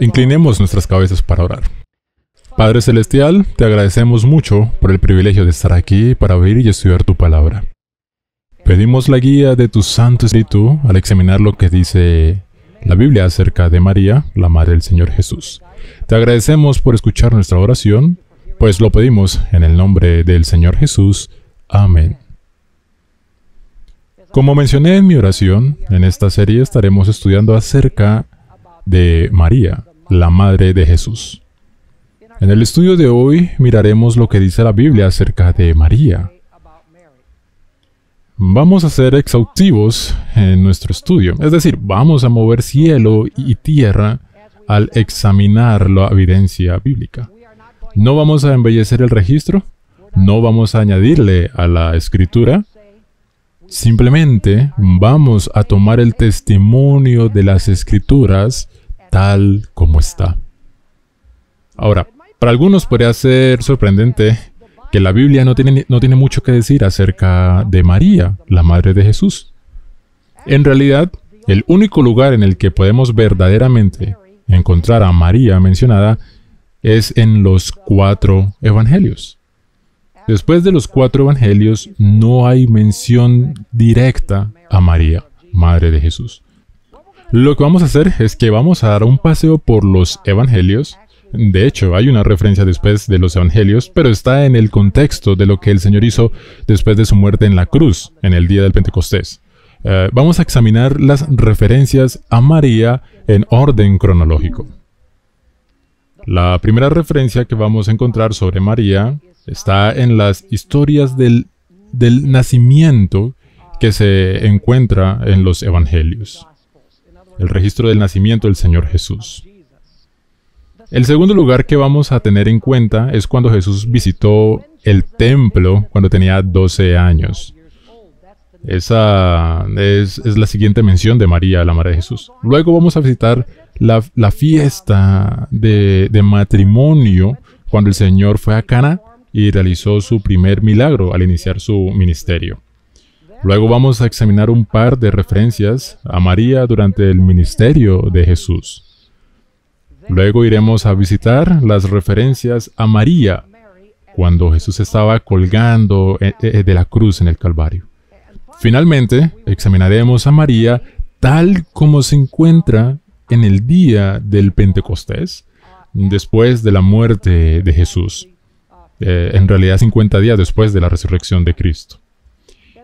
Inclinemos nuestras cabezas para orar. Padre Celestial, te agradecemos mucho por el privilegio de estar aquí para oír y estudiar tu palabra. Pedimos la guía de tu Santo Espíritu al examinar lo que dice la Biblia acerca de María, la Madre del Señor Jesús. Te agradecemos por escuchar nuestra oración, pues lo pedimos en el nombre del Señor Jesús. Amén. Como mencioné en mi oración, en esta serie estaremos estudiando acerca de María, la Madre de Jesús. En el estudio de hoy miraremos lo que dice la Biblia acerca de María. Vamos a ser exhaustivos en nuestro estudio, es decir, vamos a mover cielo y tierra al examinar la evidencia bíblica. No vamos a embellecer el registro, no vamos a añadirle a la escritura, simplemente vamos a tomar el testimonio de las escrituras tal como está. Ahora, para algunos podría ser sorprendente que la Biblia no tiene mucho que decir acerca de María, la Madre de Jesús. En realidad, el único lugar en el que podemos verdaderamente encontrar a María mencionada es en los 4 evangelios. Después de los 4 evangelios, no hay mención directa a María, Madre de Jesús. Lo que vamos a hacer es que vamos a dar un paseo por los evangelios. De hecho, hay una referencia después de los evangelios, pero está en el contexto de lo que el Señor hizo después de su muerte en la cruz, en el día del Pentecostés. Vamos a examinar las referencias a María en orden cronológico. La primera referencia que vamos a encontrar sobre María está en las historias del nacimiento que se encuentra en los evangelios. El registro del nacimiento del Señor Jesús. El segundo lugar que vamos a tener en cuenta es cuando Jesús visitó el templo cuando tenía 12 años. Esa es la siguiente mención de María, la Madre de Jesús. Luego vamos a visitar la fiesta de matrimonio cuando el Señor fue a Cana y realizó su primer milagro al iniciar su ministerio. Luego vamos a examinar un par de referencias a María durante el ministerio de Jesús. Luego iremos a visitar las referencias a María cuando Jesús estaba colgando de la cruz en el Calvario. Finalmente, examinaremos a María tal como se encuentra en el día del Pentecostés, después de la muerte de Jesús. En realidad 50 días después de la resurrección de Cristo.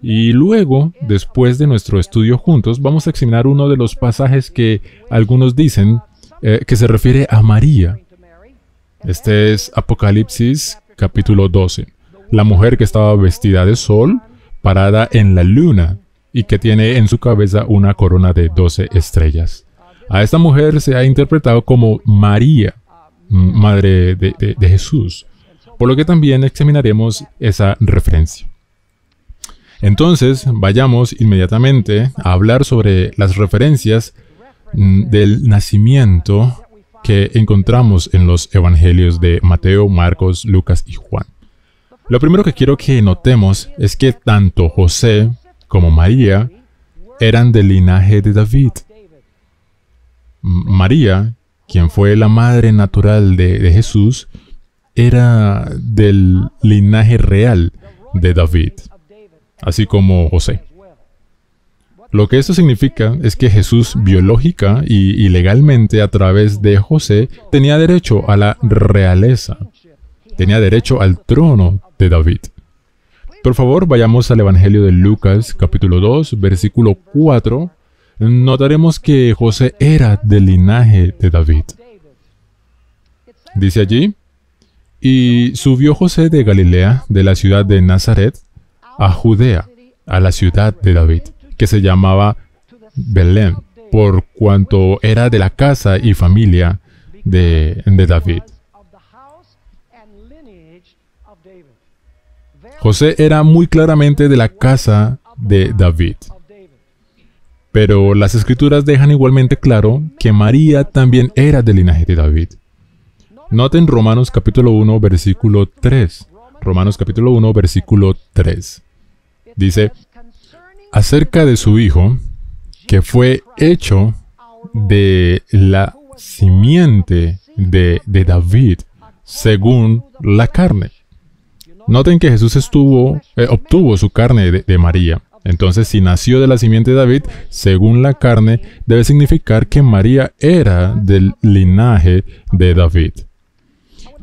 Y luego, después de nuestro estudio juntos, vamos a examinar uno de los pasajes que algunos dicen que se refiere a María. Este es Apocalipsis capítulo 12. La mujer que estaba vestida de sol, parada en la luna, y que tiene en su cabeza una corona de 12 estrellas. A esta mujer se ha interpretado como María, Madre de Jesús, por lo que también examinaremos esa referencia. Entonces, vayamos inmediatamente a hablar sobre las referencias del nacimiento que encontramos en los evangelios de Mateo, Marcos, Lucas y Juan. Lo primero que quiero que notemos es que tanto José como María eran del linaje de David. María, quien fue la madre natural de Jesús, era del linaje real de David, así como José. Lo que esto significa es que Jesús biológica y legalmente a través de José tenía derecho a la realeza, tenía derecho al trono de David. Por favor, vayamos al Evangelio de Lucas, capítulo 2, versículo 4. Notaremos que José era del linaje de David. Dice allí, y subió José de Galilea, de la ciudad de Nazaret, a Judea, a la ciudad de David, que se llamaba Belén, por cuanto era de la casa y familia de David. José era muy claramente de la casa de David. Pero las Escrituras dejan igualmente claro que María también era del linaje de David. Noten Romanos capítulo 1, versículo 3. Romanos capítulo 1, versículo 3. Dice, acerca de su Hijo, que fue hecho de la simiente de David según la carne. Noten que Jesús obtuvo su carne de María. Entonces, si nació de la simiente de David, según la carne, debe significar que María era del linaje de David.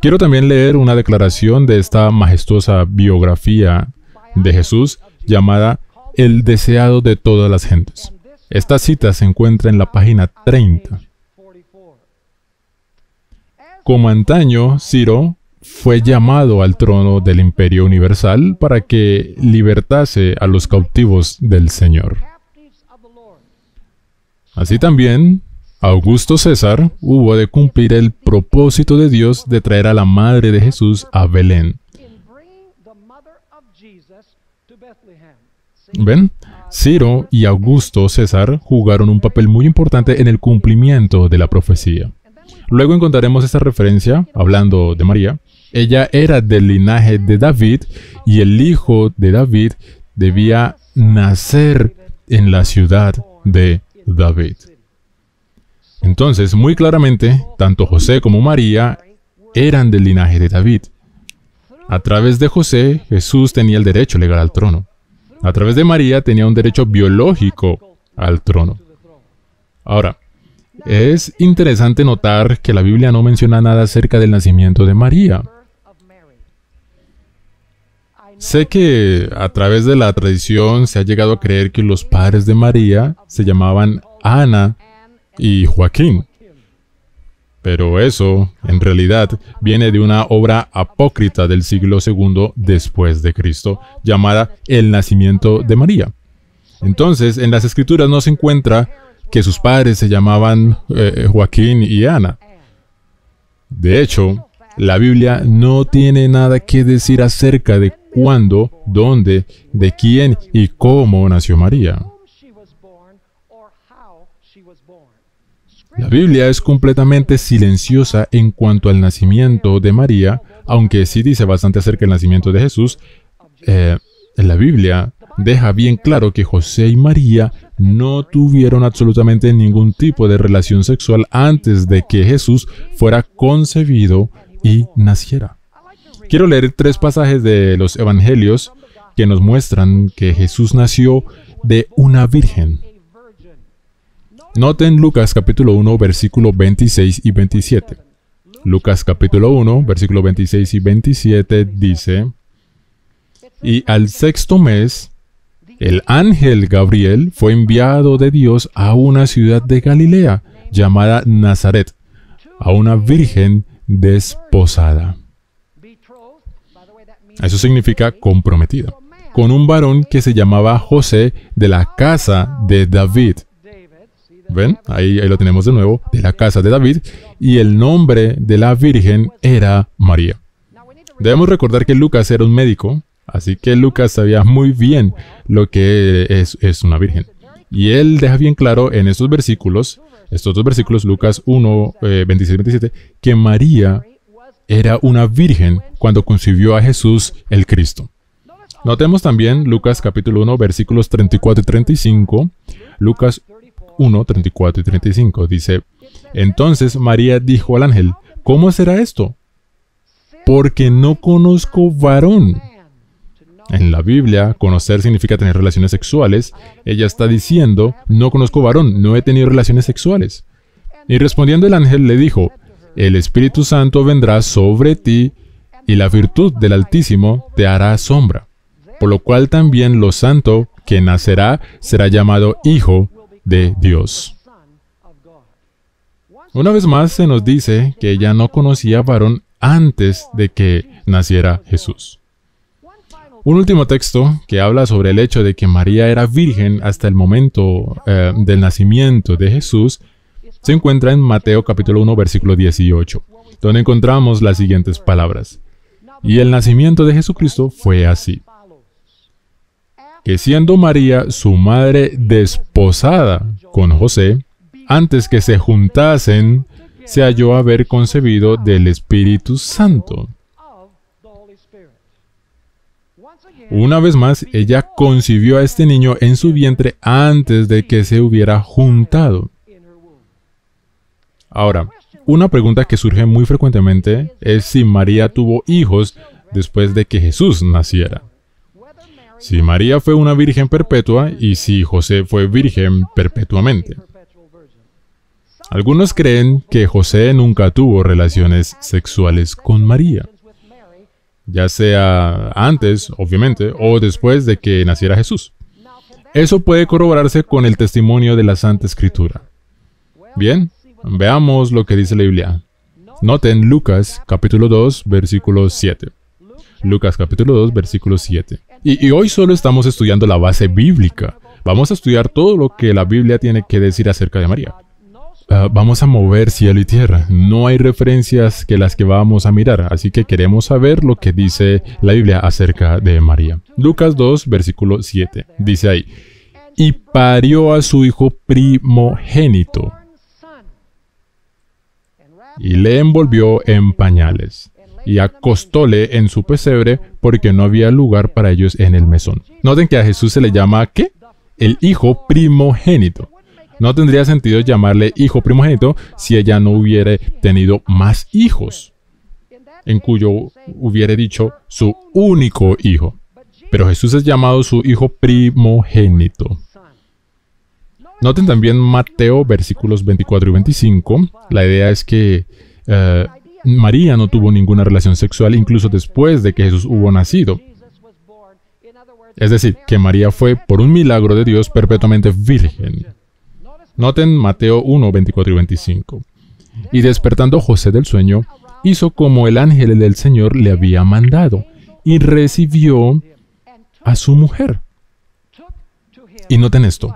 Quiero también leer una declaración de esta majestuosa biografía de Jesús llamada El deseado de todas las gentes. Esta cita se encuentra en la página 30. Como antaño, Ciro fue llamado al trono del Imperio Universal para que libertase a los cautivos del Señor. Así también, Augusto César hubo de cumplir el propósito de Dios de traer a la madre de Jesús a Belén. ¿Ven? Ciro y Augusto César jugaron un papel muy importante en el cumplimiento de la profecía. Luego encontraremos esta referencia, hablando de María. Ella era del linaje de David y el hijo de David debía nacer en la ciudad de David. Entonces, muy claramente, tanto José como María eran del linaje de David. A través de José, Jesús tenía el derecho legal al trono. A través de María tenía un derecho biológico al trono. Ahora, es interesante notar que la Biblia no menciona nada acerca del nacimiento de María. Sé que a través de la tradición se ha llegado a creer que los padres de María se llamaban Ana y Joaquín. Pero eso, en realidad, viene de una obra apócrita del siglo II después de Cristo, llamada El nacimiento de María. Entonces, en las Escrituras no se encuentra que sus padres se llamaban Joaquín y Ana. De hecho, la Biblia no tiene nada que decir acerca de cuándo, dónde, de quién y cómo nació María. La Biblia es completamente silenciosa en cuanto al nacimiento de María, aunque sí dice bastante acerca del nacimiento de Jesús. La Biblia deja bien claro que José y María no tuvieron absolutamente ningún tipo de relación sexual antes de que Jesús fuera concebido y naciera. Quiero leer 3 pasajes de los Evangelios que nos muestran que Jesús nació de una virgen. Noten Lucas capítulo 1, versículo 26 y 27. Lucas capítulo 1, versículo 26 y 27 dice: Y al 6º mes, el ángel Gabriel fue enviado de Dios a una ciudad de Galilea, llamada Nazaret, a una virgen desposada. Eso significa comprometida, con un varón que se llamaba José, de la casa de David. ¿Ven? Ahí lo tenemos de nuevo, de la casa de David, y el nombre de la virgen era María. Debemos recordar que Lucas era un médico, así que Lucas sabía muy bien lo que es una virgen. Y él deja bien claro en estos dos versículos, Lucas 1, 26 y 27, que María era una virgen cuando concibió a Jesús el Cristo. Notemos también Lucas capítulo 1, versículos 34 y 35. Lucas 1, 34 y 35 dice: Entonces María dijo al ángel: ¿Cómo será esto? Porque no conozco varón. En la Biblia, conocer significa tener relaciones sexuales. Ella está diciendo: no conozco varón, no he tenido relaciones sexuales. Y respondiendo el ángel le dijo: El Espíritu Santo vendrá sobre ti, y la virtud del Altísimo te hará sombra. Por lo cual también lo santo que nacerá será llamado Hijo de Dios. Una vez más se nos dice que ella no conocía varón antes de que naciera Jesús. Un último texto que habla sobre el hecho de que María era virgen hasta el momento del nacimiento de Jesús se encuentra en Mateo capítulo 1, versículo 18, donde encontramos las siguientes palabras: Y el nacimiento de Jesucristo fue así, que siendo María su madre desposada con José, antes que se juntasen, se halló haber concebido del Espíritu Santo. Una vez más, ella concibió a este niño en su vientre antes de que se hubiera juntado. Ahora, una pregunta que surge muy frecuentemente es si María tuvo hijos después de que Jesús naciera. Si María fue una virgen perpetua y si José fue virgen perpetuamente. Algunos creen que José nunca tuvo relaciones sexuales con María, ya sea antes, obviamente, o después de que naciera Jesús. Eso puede corroborarse con el testimonio de la Santa Escritura. Bien, veamos lo que dice la Biblia. Noten Lucas capítulo 2, versículo 7. Lucas capítulo 2, versículo 7. Y hoy solo estamos estudiando la base bíblica. Vamos a estudiar todo lo que la Biblia tiene que decir acerca de María. Vamos a mover cielo y tierra. No hay referencias que las que vamos a mirar, así que queremos saber lo que dice la Biblia acerca de María. Lucas 2, versículo 7. Dice ahí, y parió a su hijo primogénito, y le envolvió en pañales, y acostóle en su pesebre, porque no había lugar para ellos en el mesón. Noten que a Jesús se le llama, ¿qué? El hijo primogénito. No tendría sentido llamarle hijo primogénito si ella no hubiera tenido más hijos, en cuyo hubiera dicho su único hijo. Pero Jesús es llamado su hijo primogénito. Noten también Mateo, versículos 24 y 25. La idea es que María no tuvo ninguna relación sexual incluso después de que Jesús hubo nacido. Es decir, que María fue, por un milagro de Dios, perpetuamente virgen. Noten Mateo 1, 24 y 25. Y despertando José del sueño, hizo como el ángel del Señor le había mandado, y recibió a su mujer. Y noten esto.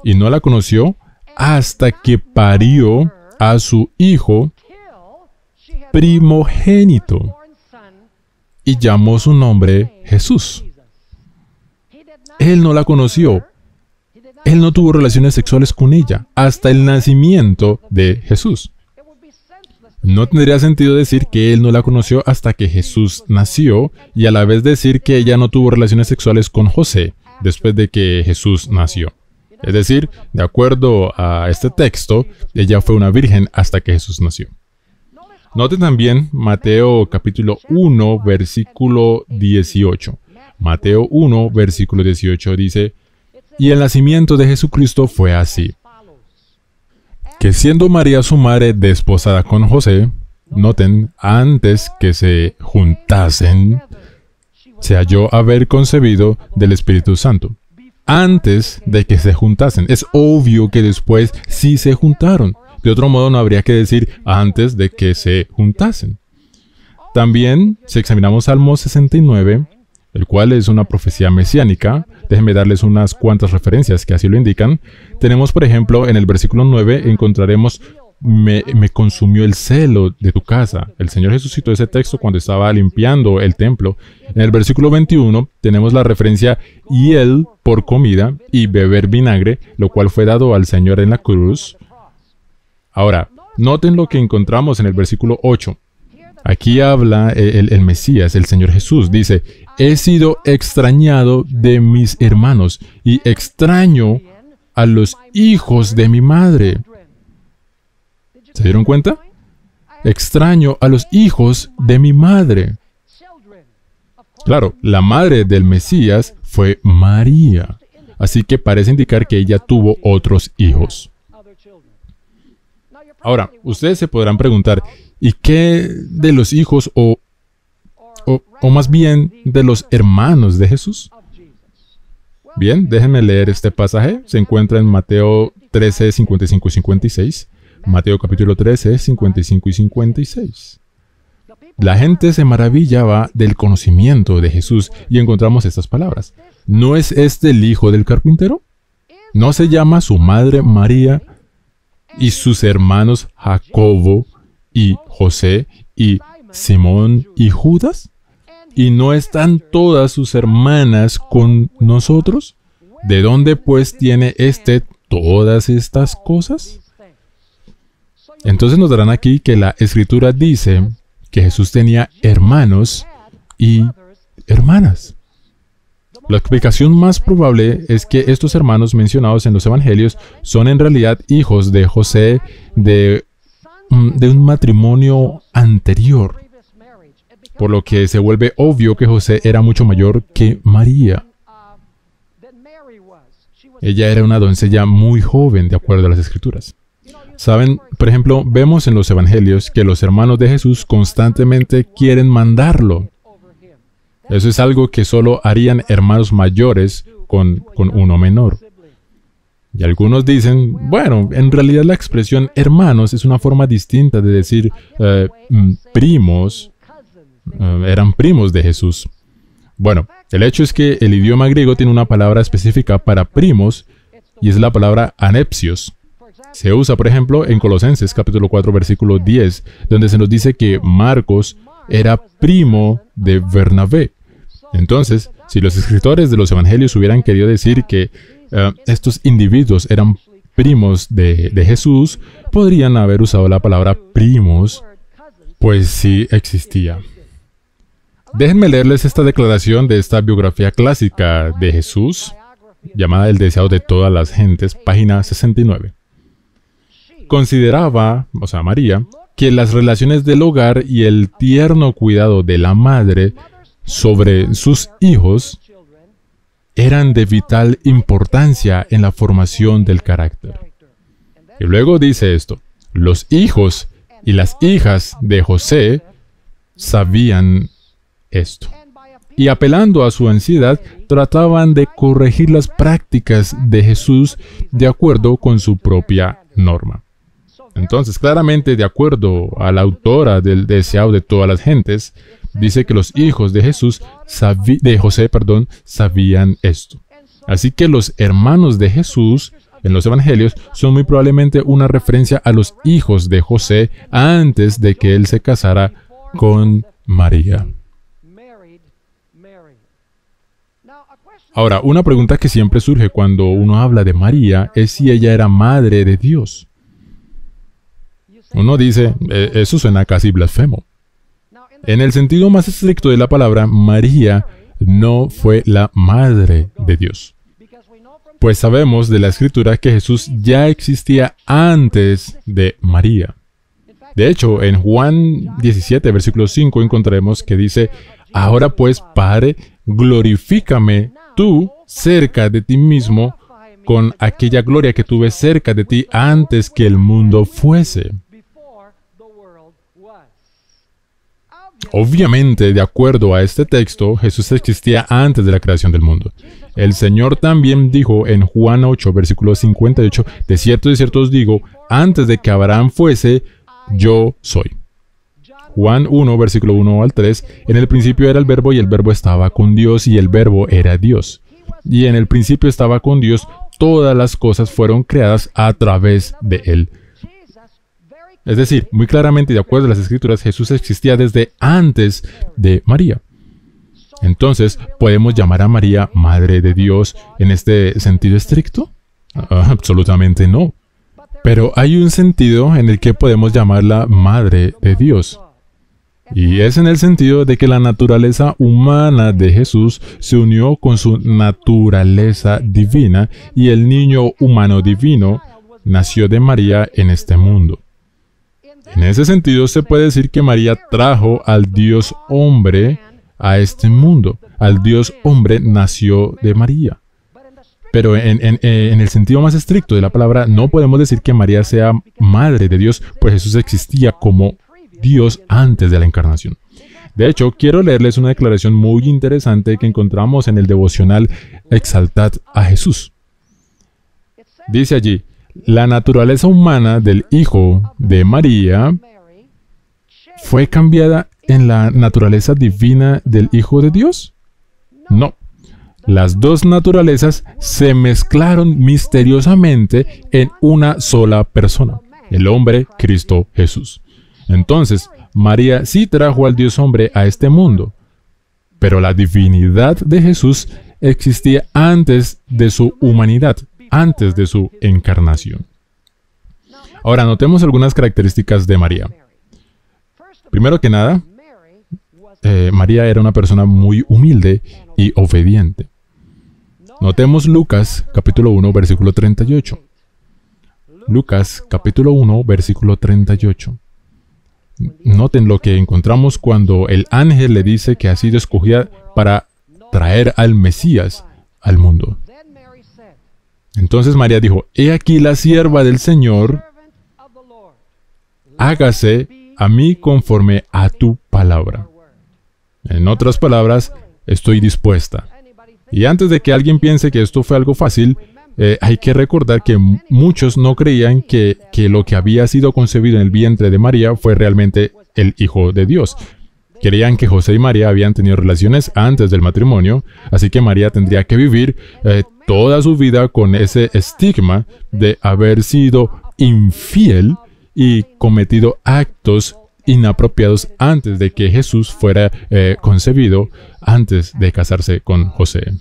Y no la conoció hasta que parió a su hijo primogénito, y llamó su nombre Jesús. Él no la conoció. Él no tuvo relaciones sexuales con ella hasta el nacimiento de Jesús. No tendría sentido decir que él no la conoció hasta que Jesús nació y a la vez decir que ella no tuvo relaciones sexuales con José después de que Jesús nació. Es decir, de acuerdo a este texto, ella fue una virgen hasta que Jesús nació. Noten también Mateo capítulo 1, versículo 18. Mateo 1, versículo 18 dice, y el nacimiento de Jesucristo fue así, que siendo María su madre desposada con José, noten, antes que se juntasen, se halló haber concebido del Espíritu Santo. Antes de que se juntasen. Es obvio que después sí se juntaron. De otro modo no habría que decir antes de que se juntasen. También, si examinamos Salmo 69, el cual es una profecía mesiánica, déjenme darles unas cuantas referencias que así lo indican. Tenemos, por ejemplo, en el versículo 9 encontraremos, me consumió el celo de tu casa. El Señor Jesús citó ese texto cuando estaba limpiando el templo. En el versículo 21 tenemos la referencia, y él por comida y beber vinagre, lo cual fue dado al Señor en la cruz. Ahora, noten lo que encontramos en el versículo 8. Aquí habla el Mesías, el Señor Jesús. Dice, he sido extrañado de mis hermanos y extraño a los hijos de mi madre. ¿Se dieron cuenta? Extraño a los hijos de mi madre. Claro, la madre del Mesías fue María. Así que parece indicar que ella tuvo otros hijos. Ahora, ustedes se podrán preguntar, ¿y qué de los hijos o más bien de los hermanos de Jesús? Bien, déjenme leer este pasaje. Se encuentra en Mateo 13, 55 y 56. Mateo capítulo 13, 55 y 56. La gente se maravillaba del conocimiento de Jesús y encontramos estas palabras. ¿No es este el hijo del carpintero? ¿No se llama su madre María y sus hermanos Jacobo y José y Simón y Judas? ¿Y no están todas sus hermanas con nosotros? ¿De dónde pues tiene todas estas cosas? Entonces nos darán aquí que la Escritura dice que Jesús tenía hermanos y hermanas. La explicación más probable es que estos hermanos mencionados en los evangelios son en realidad hijos de José, de de un matrimonio anterior, por lo que se vuelve obvio que José era mucho mayor que María. Ella era una doncella muy joven, de acuerdo a las Escrituras. Saben, por ejemplo, vemos en los Evangelios que los hermanos de Jesús constantemente quieren mandarlo. Eso es algo que solo harían hermanos mayores con uno menor. Y algunos dicen, bueno, en realidad la expresión hermanos es una forma distinta de decir primos. Eran primos de Jesús. Bueno, el hecho es que el idioma griego tiene una palabra específica para primos y es la palabra anepsios. Se usa, por ejemplo, en Colosenses capítulo 4, versículo 10, donde se nos dice que Marcos era primo de Bernabé. Entonces, si los escritores de los evangelios hubieran querido decir que estos individuos eran primos de Jesús, podrían haber usado la palabra primos, pues sí existía. Déjenme leerles esta declaración de esta biografía clásica de Jesús, llamada El deseado de todas las gentes, página 69. Consideraba, o sea, María, que las relaciones del hogar y el tierno cuidado de la madre sobre sus hijos eran de vital importancia en la formación del carácter. Y luego dice esto: los hijos y las hijas de José sabían esto, y apelando a su ansiedad, trataban de corregir las prácticas de Jesús de acuerdo con su propia norma. Entonces, claramente, de acuerdo a la autora del deseado de todas las gentes, dice que los hijos de José, sabían esto. Así que los hermanos de Jesús en los evangelios son muy probablemente una referencia a los hijos de José antes de que él se casara con María. Ahora, una pregunta que siempre surge cuando uno habla de María es si ella era madre de Dios. Uno dice, eso suena casi blasfemo. En el sentido más estricto de la palabra, María no fue la madre de Dios. Pues sabemos de la Escritura que Jesús ya existía antes de María. De hecho, en Juan 17, versículo 5, encontraremos que dice, ahora pues, Padre, glorifícame tú cerca de ti mismo con aquella gloria que tuve cerca de ti antes que el mundo fuese. Obviamente, de acuerdo a este texto, Jesús existía antes de la creación del mundo. El Señor también dijo en Juan 8, versículo 58, de cierto os digo, antes de que Abraham fuese, yo soy. Juan 1, versículo 1 al 3, en el principio era el verbo y el verbo estaba con Dios y el verbo era Dios. Y en el principio estaba con Dios, todas las cosas fueron creadas a través de Él. Es decir, muy claramente, de acuerdo a las Escrituras, Jesús existía desde antes de María. Entonces, ¿podemos llamar a María Madre de Dios en este sentido estricto? Absolutamente no. Pero hay un sentido en el que podemos llamarla Madre de Dios. Y es en el sentido de que la naturaleza humana de Jesús se unió con su naturaleza divina y el niño humano divino nació de María en este mundo. En ese sentido, se puede decir que María trajo al Dios hombre a este mundo. Al Dios hombre nació de María. Pero en el sentido más estricto de la palabra, no podemos decir que María sea madre de Dios, pues Jesús existía como Dios antes de la encarnación. De hecho, quiero leerles una declaración muy interesante que encontramos en el devocional Exaltad a Jesús. Dice allí, la naturaleza humana del Hijo de María fue cambiada en la naturaleza divina del Hijo de Dios. No. Las dos naturalezas se mezclaron misteriosamente en una sola persona, el hombre Cristo Jesús. Entonces, María sí trajo al Dios hombre a este mundo, pero la divinidad de Jesús existía antes de su humanidad, antes de su encarnación. Ahora, notemos algunas características de María. Primero que nada, María era una persona muy humilde y obediente. Notemos Lucas, capítulo 1, versículo 38. Lucas capítulo 1, versículo 38. Noten lo que encontramos cuando el ángel le dice que ha sido escogida para traer al Mesías al mundo. Entonces María dijo, «He aquí la sierva del Señor, hágase a mí conforme a tu palabra». En otras palabras, estoy dispuesta. Y antes de que alguien piense que esto fue algo fácil, hay que recordar que muchos no creían que lo que había sido concebido en el vientre de María fue realmente el Hijo de Dios. Creían que José y María habían tenido relaciones antes del matrimonio, así que María tendría que vivir toda su vida con ese estigma de haber sido infiel y cometido actos inapropiados antes de que Jesús fuera concebido, antes de casarse con José.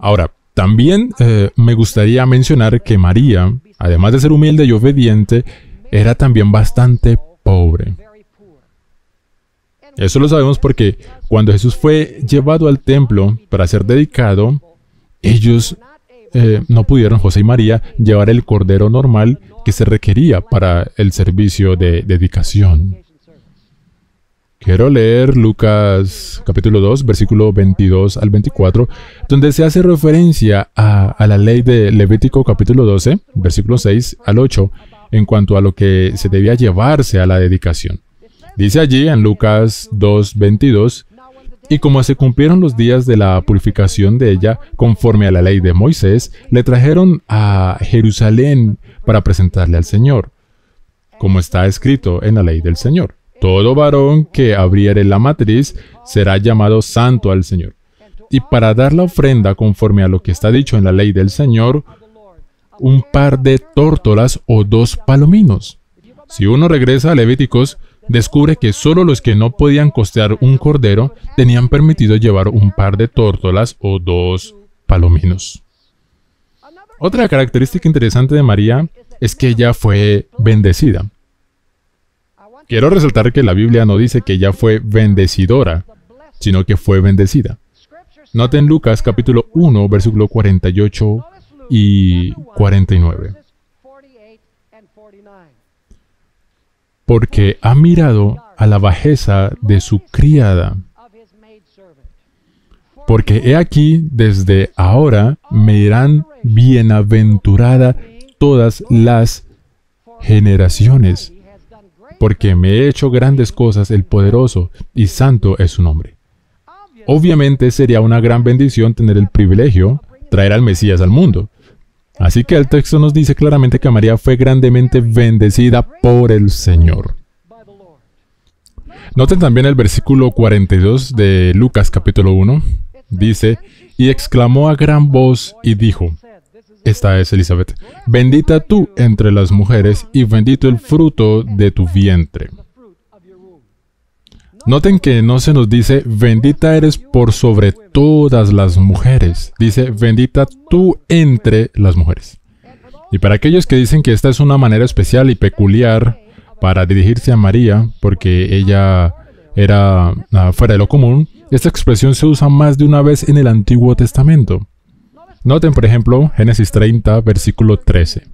Ahora, también me gustaría mencionar que María, además de ser humilde y obediente, era también bastante pobre. Eso lo sabemos porque cuando Jesús fue llevado al templo para ser dedicado, ellos no pudieron, José y María, llevar el cordero normal que se requería para el servicio de dedicación. Quiero leer Lucas capítulo 2, versículo 22 al 24, donde se hace referencia a la ley de Levítico capítulo 12, versículo 6 al 8, en cuanto a lo que se debía llevarse a la dedicación. Dice allí en Lucas 2, 22, «Y como se cumplieron los días de la purificación de ella, conforme a la ley de Moisés, le trajeron a Jerusalén para presentarle al Señor, como está escrito en la ley del Señor. Todo varón que abriere la matriz será llamado santo al Señor. Y para dar la ofrenda conforme a lo que está dicho en la ley del Señor, un par de tórtolas o 2 palominos». Si uno regresa a Levíticos, descubre que solo los que no podían costear un cordero tenían permitido llevar un par de tórtolas o 2 palominos. Otra característica interesante de María es que ella fue bendecida. Quiero resaltar que la Biblia no dice que ella fue bendecidora, sino que fue bendecida. Noten Lucas capítulo 1, versículo 48 y 49. Porque ha mirado a la bajeza de su criada. Porque he aquí, desde ahora, me dirán bienaventurada todas las generaciones, porque me he hecho grandes cosas el poderoso, y santo es su nombre. Obviamente sería una gran bendición tener el privilegio de traer al Mesías al mundo. Así que el texto nos dice claramente que María fue grandemente bendecida por el Señor. Noten también el versículo 42 de Lucas capítulo 1. Dice, y exclamó a gran voz y dijo, esta es Elizabeth, bendita tú entre las mujeres y bendito el fruto de tu vientre. Noten que no se nos dice, bendita eres por sobre todas las mujeres. Dice, bendita tú entre las mujeres. Y para aquellos que dicen que esta es una manera especial y peculiar para dirigirse a María, porque ella era fuera de lo común, esta expresión se usa más de una vez en el Antiguo Testamento. Noten, por ejemplo, Génesis 30, versículo 13.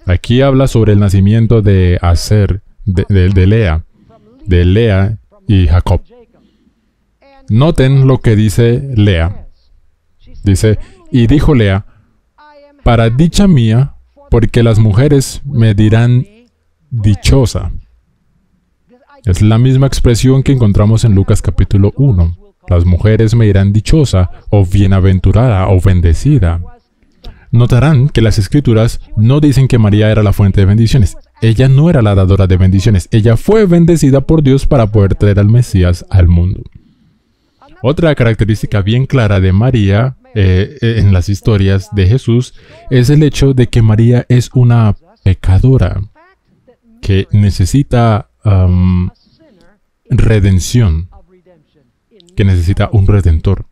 Aquí habla sobre el nacimiento de Aser, de Lea y Jacob. Noten lo que dice Lea. Dice, y dijo Lea, para dicha mía, porque las mujeres me dirán dichosa. Es la misma expresión que encontramos en Lucas capítulo 1. Las mujeres me dirán dichosa, o bienaventurada, o bendecida. Notarán que las Escrituras no dicen que María era la fuente de bendiciones. Ella no era la dadora de bendiciones. Ella fue bendecida por Dios para poder traer al Mesías al mundo. Otra característica bien clara de María en las historias de Jesús es el hecho de que María es una pecadora que necesita redención, que necesita un redentor.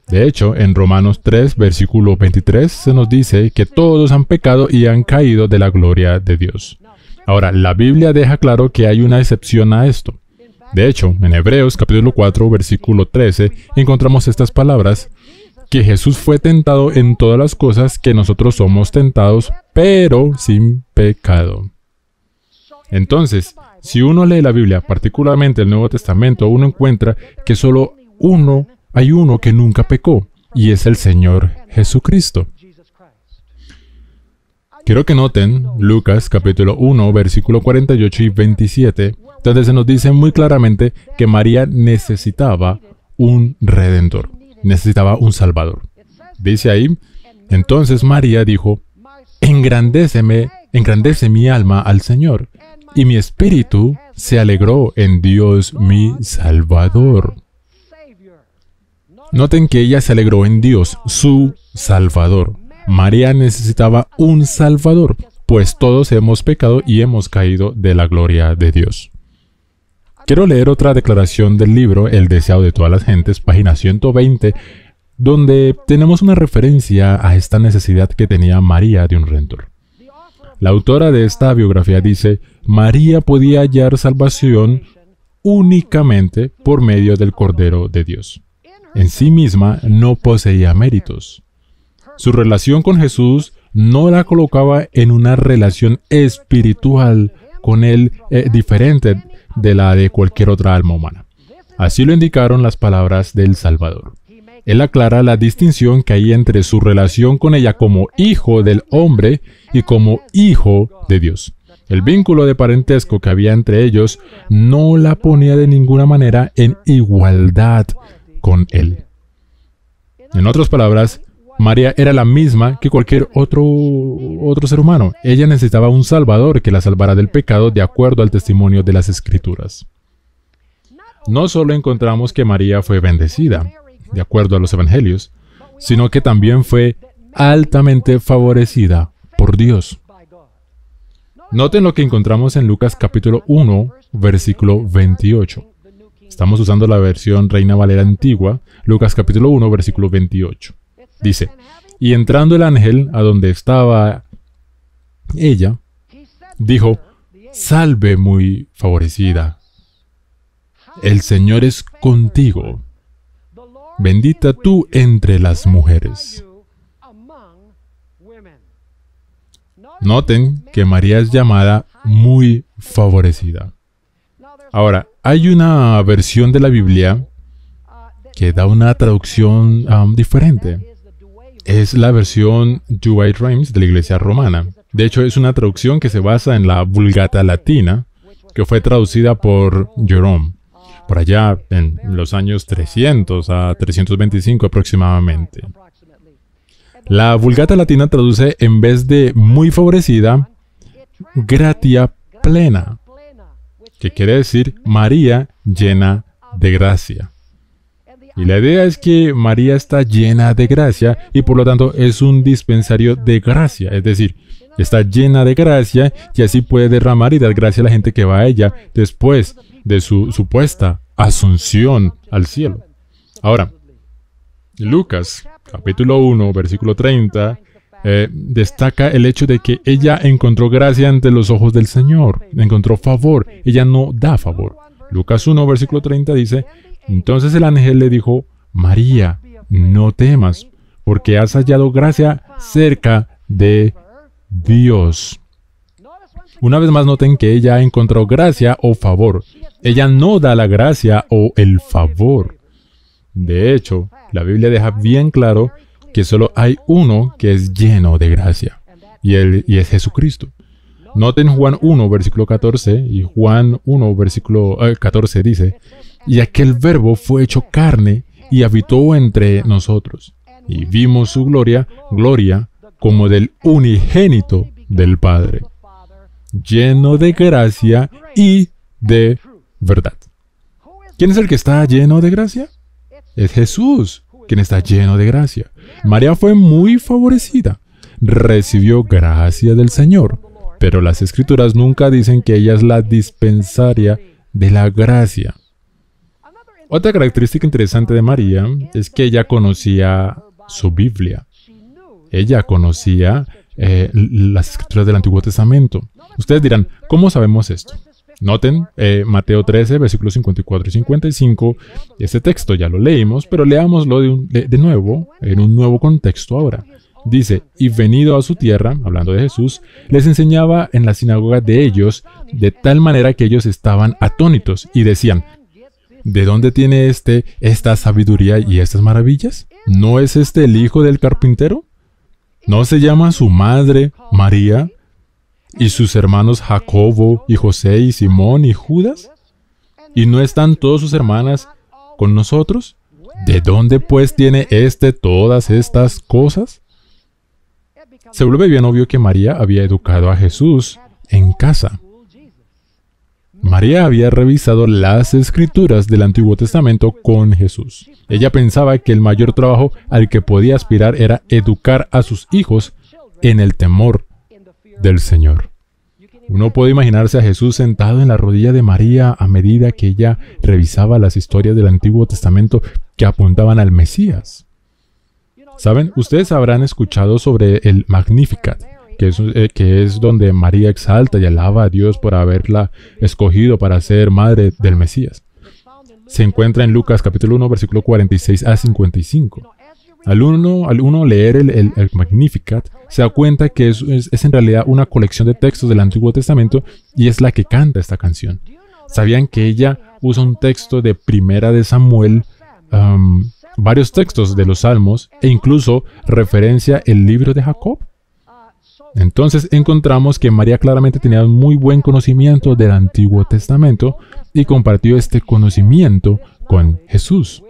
De hecho, en Romanos 3, versículo 23, se nos dice que todos han pecado y han caído de la gloria de Dios. Ahora, la Biblia deja claro que hay una excepción a esto. De hecho, en Hebreos capítulo 4, versículo 13, encontramos estas palabras, que Jesús fue tentado en todas las cosas que nosotros somos tentados, pero sin pecado. Entonces, si uno lee la Biblia, particularmente el Nuevo Testamento, uno encuentra que solo hay uno que nunca pecó, y es el Señor Jesucristo. Quiero que noten Lucas capítulo 1, versículo 48 y 27, donde se nos dice muy claramente que María necesitaba un Redentor, necesitaba un Salvador. Dice ahí, entonces María dijo, engrandece mi alma al Señor, y mi espíritu se alegró en Dios mi Salvador. Noten que ella se alegró en Dios, su Salvador. María necesitaba un Salvador, pues todos hemos pecado y hemos caído de la gloria de Dios. Quiero leer otra declaración del libro El deseado de todas las gentes, página 120, donde tenemos una referencia a esta necesidad que tenía María de un Redentor. La autora de esta biografía dice, María podía hallar salvación únicamente por medio del Cordero de Dios. En sí misma no poseía méritos. Su relación con Jesús no la colocaba en una relación espiritual con Él diferente de la de cualquier otra alma humana. Así lo indicaron las palabras del Salvador. Él aclara la distinción que hay entre su relación con ella como hijo del hombre y como hijo de Dios. El vínculo de parentesco que había entre ellos no la ponía de ninguna manera en igualdad con Él. En otras palabras, María era la misma que cualquier otro ser humano. Ella necesitaba un Salvador que la salvara del pecado de acuerdo al testimonio de las Escrituras. No solo encontramos que María fue bendecida, de acuerdo a los Evangelios, sino que también fue altamente favorecida por Dios. Noten lo que encontramos en Lucas capítulo 1, versículo 28. Estamos usando la versión Reina Valera antigua, Lucas capítulo 1, versículo 28. Dice, y entrando el ángel a donde estaba ella, dijo, salve muy favorecida, el Señor es contigo, bendita tú entre las mujeres. Noten que María es llamada muy favorecida. Ahora, hay una versión de la Biblia que da una traducción diferente. Es la versión Douay Rheims de la Iglesia Romana. De hecho, es una traducción que se basa en la Vulgata Latina, que fue traducida por Jerome, por allá en los años 300 a 325 aproximadamente. La Vulgata Latina traduce, en vez de muy favorecida, gratia plena, que quiere decir María llena de gracia. Y la idea es que María está llena de gracia y por lo tanto es un dispensario de gracia, es decir, está llena de gracia y así puede derramar y dar gracia a la gente que va a ella después de su supuesta asunción al cielo. Ahora, Lucas, capítulo 1, versículo 30, destaca el hecho de que ella encontró gracia ante los ojos del Señor, encontró favor, ella no da favor. Lucas 1, versículo 30 dice, entonces el ángel le dijo, María, no temas, porque has hallado gracia cerca de Dios. Una vez más noten que ella encontró gracia o favor. Ella no da la gracia o el favor. De hecho, la Biblia deja bien claro que solo hay uno que es lleno de gracia, y es Jesucristo. Noten Juan 1, versículo 14, y Juan 1, versículo 14 dice, y aquel verbo fue hecho carne y habitó entre nosotros, y vimos su gloria, gloria como del unigénito del Padre, lleno de gracia y de verdad. ¿Quién es el que está lleno de gracia? Es Jesús, quien está lleno de gracia. María fue muy favorecida, recibió gracia del Señor, pero las Escrituras nunca dicen que ella es la dispensaria de la gracia. Otra característica interesante de María es que ella conocía su Biblia. Ella conocía las Escrituras del Antiguo Testamento. Ustedes dirán, ¿cómo sabemos esto? Noten Mateo 13, versículos 54 y 55. Este texto ya lo leímos, pero leámoslo de nuevo, en un nuevo contexto ahora. Dice, y venido a su tierra, hablando de Jesús, les enseñaba en la sinagoga de ellos, de tal manera que ellos estaban atónitos y decían, ¿de dónde tiene esta sabiduría y estas maravillas? ¿No es este el hijo del carpintero? ¿No se llama su madre María y sus hermanos Jacobo y José y Simón y Judas? ¿Y no están todas sus hermanas con nosotros? ¿De dónde pues tiene todas estas cosas? Se vuelve bien obvio que María había educado a Jesús en casa. María había revisado las escrituras del Antiguo Testamento con Jesús. Ella pensaba que el mayor trabajo al que podía aspirar era educar a sus hijos en el temor del Señor. Uno puede imaginarse a Jesús sentado en la rodilla de María a medida que ella revisaba las historias del Antiguo Testamento que apuntaban al Mesías. ¿Saben? Ustedes habrán escuchado sobre el Magnificat, que es donde María exalta y alaba a Dios por haberla escogido para ser madre del Mesías. Se encuentra en Lucas capítulo 1, versículo 46 a 55. Al uno leer el Magnificat, se da cuenta que es en realidad una colección de textos del Antiguo Testamento y es la que canta esta canción. ¿Sabían que ella usa un texto de Primera de Samuel, varios textos de los Salmos e incluso referencia el libro de Jacob? Entonces encontramos que María claramente tenía un muy buen conocimiento del Antiguo Testamento y compartió este conocimiento con Jesús.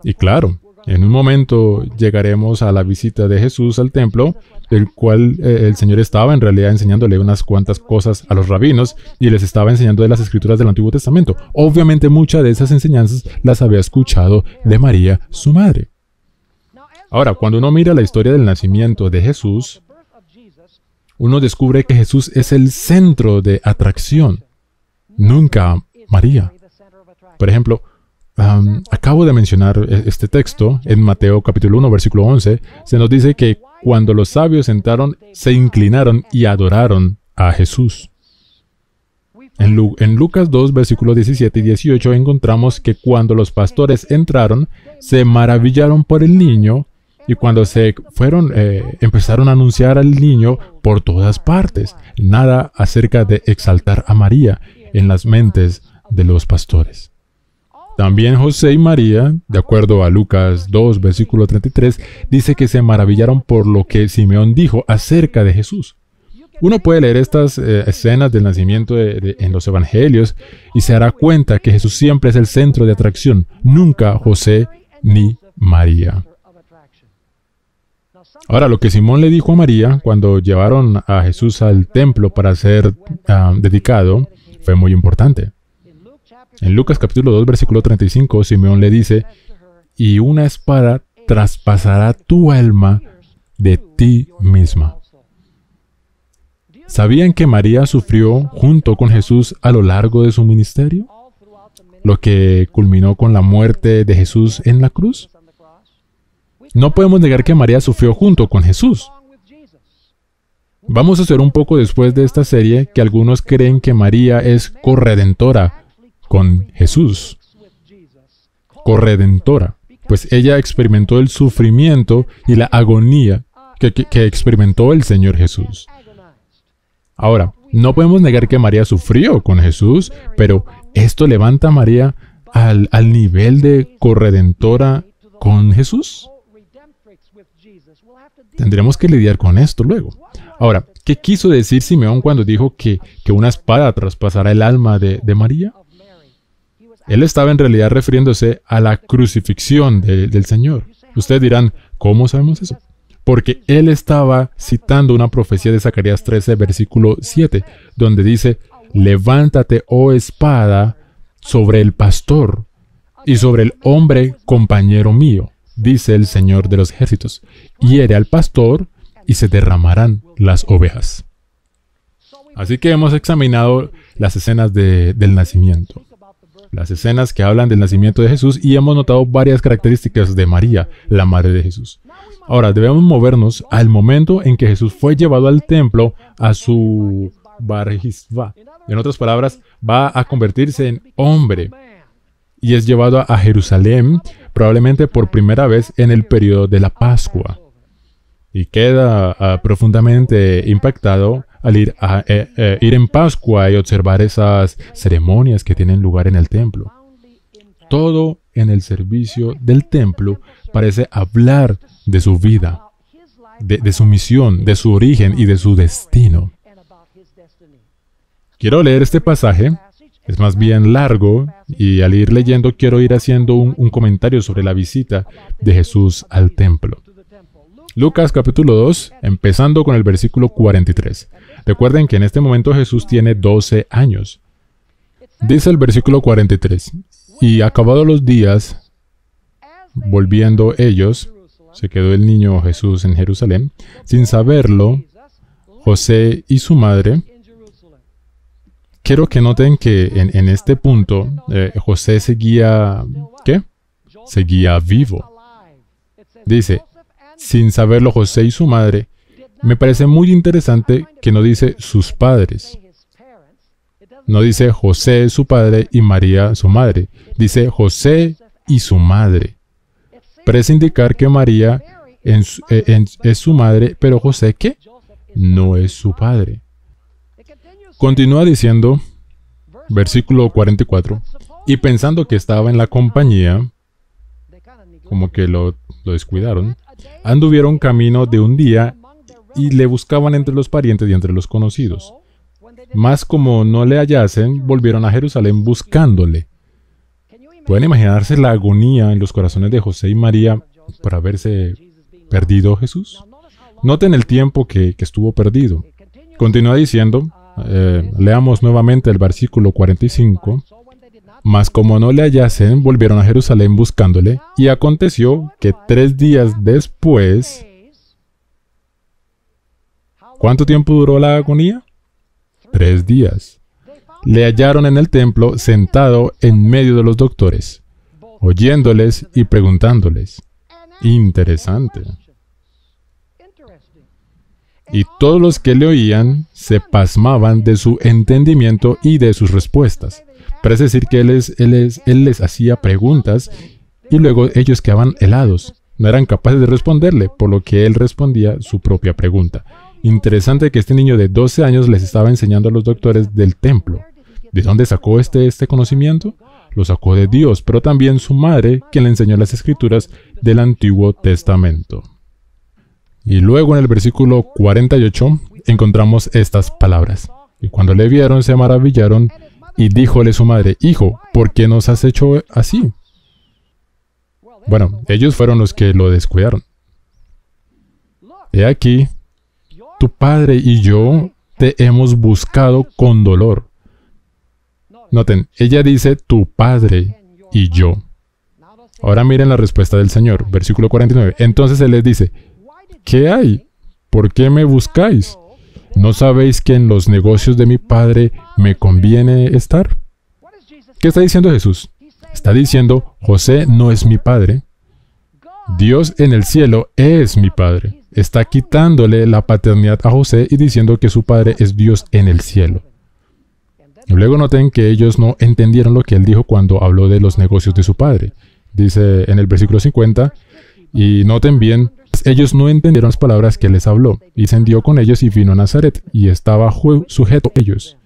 Y claro, en un momento llegaremos a la visita de Jesús al templo, el cual el Señor estaba en realidad enseñándole unas cuantas cosas a los rabinos y les estaba enseñando de las escrituras del Antiguo Testamento. Obviamente muchas de esas enseñanzas las había escuchado de María, su madre. Ahora, cuando uno mira la historia del nacimiento de Jesús, uno descubre que Jesús es el centro de atracción, nunca María. Por ejemplo, acabo de mencionar este texto en Mateo capítulo 1, versículo 11. Se nos dice que cuando los sabios entraron, se inclinaron y adoraron a Jesús. En Lucas 2, versículos 17 y 18 encontramos que cuando los pastores entraron, se maravillaron por el niño y cuando se fueron, empezaron a anunciar al niño por todas partes. Nada acerca de exaltar a María en las mentes de los pastores. También José y María, de acuerdo a Lucas 2, versículo 33, dice que se maravillaron por lo que Simeón dijo acerca de Jesús. Uno puede leer estas escenas del nacimiento en los evangelios y se dará cuenta que Jesús siempre es el centro de atracción, nunca José ni María. Ahora, lo que Simón le dijo a María cuando llevaron a Jesús al templo para ser dedicado fue muy importante. En Lucas capítulo 2, versículo 35, Simeón le dice, y una espada traspasará tu alma de ti misma. ¿Sabían que María sufrió junto con Jesús a lo largo de su ministerio? Lo que culminó con la muerte de Jesús en la cruz. No podemos negar que María sufrió junto con Jesús. Vamos a hacer un poco después de esta serie que algunos creen que María es corredentora con Jesús. Corredentora, pues ella experimentó el sufrimiento y la agonía que experimentó el Señor Jesús. Ahora, no podemos negar que María sufrió con Jesús, pero ¿esto levanta a María al nivel de corredentora con Jesús? Tendremos que lidiar con esto luego. Ahora, ¿qué quiso decir Simeón cuando dijo que una espada traspasará el alma de María? Él estaba en realidad refiriéndose a la crucifixión del Señor. Ustedes dirán, ¿cómo sabemos eso? Porque él estaba citando una profecía de Zacarías 13, versículo 7, donde dice, levántate, oh espada, sobre el pastor y sobre el hombre compañero mío, dice el Señor de los ejércitos, hiere al pastor y se derramarán las ovejas. Así que hemos examinado las escenas del nacimiento, las escenas que hablan del nacimiento de Jesús y hemos notado varias características de María, la madre de Jesús. Ahora debemos movernos al momento en que Jesús fue llevado al templo a su Bar-Jisva. En otras palabras, va a convertirse en hombre y es llevado a Jerusalén, probablemente por primera vez en el periodo de la Pascua. Y queda profundamente impactado al ir en Pascua y observar esas ceremonias que tienen lugar en el templo. Todo en el servicio del templo parece hablar de su vida, de su misión, de su origen y de su destino. Quiero leer este pasaje, es más bien largo, y al ir leyendo quiero ir haciendo un comentario sobre la visita de Jesús al templo. Lucas capítulo 2, empezando con el versículo 43. Recuerden que en este momento Jesús tiene 12 años. Dice el versículo 43, y acabados los días, volviendo ellos, se quedó el niño Jesús en Jerusalén, sin saberlo, José y su madre. Quiero que noten que en este punto, José seguía, ¿qué? Seguía vivo. Dice, sin saberlo José y su madre. Me parece muy interesante que no dice sus padres. No dice José su padre y María su madre. Dice José y su madre. Parece indicar que María es su madre, pero José, ¿qué? No es su padre. Continúa diciendo, versículo 44, y pensando que estaba en la compañía, como que lo descuidaron, anduvieron camino de un día y le buscaban entre los parientes y entre los conocidos. Mas como no le hallasen, volvieron a Jerusalén buscándole. ¿Pueden imaginarse la agonía en los corazones de José y María por haberse perdido Jesús? Noten el tiempo que estuvo perdido. Continúa diciendo, leamos nuevamente el versículo 45. Mas como no le hallasen, volvieron a Jerusalén buscándole, y aconteció que 3 días después... ¿Cuánto tiempo duró la agonía? 3 días. Le hallaron en el templo sentado en medio de los doctores, oyéndoles y preguntándoles. Interesante. Y todos los que le oían se pasmaban de su entendimiento y de sus respuestas. Parece decir que él les hacía preguntas y luego ellos quedaban helados. No eran capaces de responderle, por lo que él respondía su propia pregunta. Interesante que este niño de 12 años les estaba enseñando a los doctores del templo. ¿De dónde sacó este conocimiento? Lo sacó de Dios, pero también su madre, quien le enseñó las escrituras del Antiguo Testamento. Y luego en el versículo 48 encontramos estas palabras. Y cuando le vieron se maravillaron y díjole su madre, Hijo, ¿por qué nos has hecho así? Bueno, ellos fueron los que lo descuidaron. He aquí, tu padre y yo te hemos buscado con dolor. Noten, ella dice tu padre y yo. Ahora miren la respuesta del Señor, versículo 49. Entonces Él les dice, ¿qué hay? ¿Por qué me buscáis? ¿No sabéis que en los negocios de mi Padre me conviene estar? ¿Qué está diciendo Jesús? Está diciendo, José no es mi padre. Dios en el cielo es mi Padre. Está quitándole la paternidad a José y diciendo que su padre es Dios en el cielo. Y luego noten que ellos no entendieron lo que él dijo cuando habló de los negocios de su padre. Dice en el versículo 50, y noten bien, ellos no entendieron las palabras que él les habló, y descendió con ellos y vino a Nazaret, y estaba sujeto a ellos.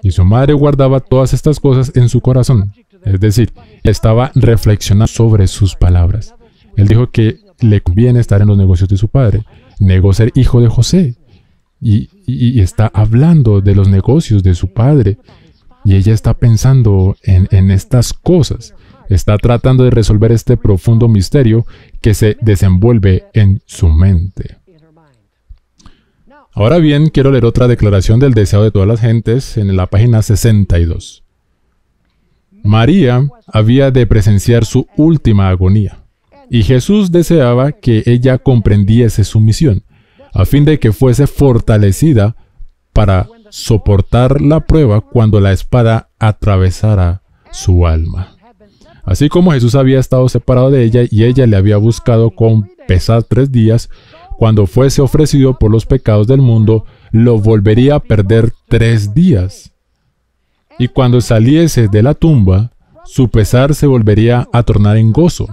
Y su madre guardaba todas estas cosas en su corazón. Es decir, estaba reflexionando sobre sus palabras. Él dijo que le conviene estar en los negocios de su padre. Negó ser hijo de José. Y está hablando de los negocios de su padre. Y ella está pensando en estas cosas. Está tratando de resolver este profundo misterio que se desenvuelve en su mente. Ahora bien, quiero leer otra declaración del deseo de todas las gentes en la página 62. María había de presenciar su última agonía, y Jesús deseaba que ella comprendiese su misión, a fin de que fuese fortalecida para soportar la prueba cuando la espada atravesara su alma. Así como Jesús había estado separado de ella y ella le había buscado con pesar 3 días, cuando fuese ofrecido por los pecados del mundo, lo volvería a perder 3 días. Y cuando saliese de la tumba, su pesar se volvería a tornar en gozo.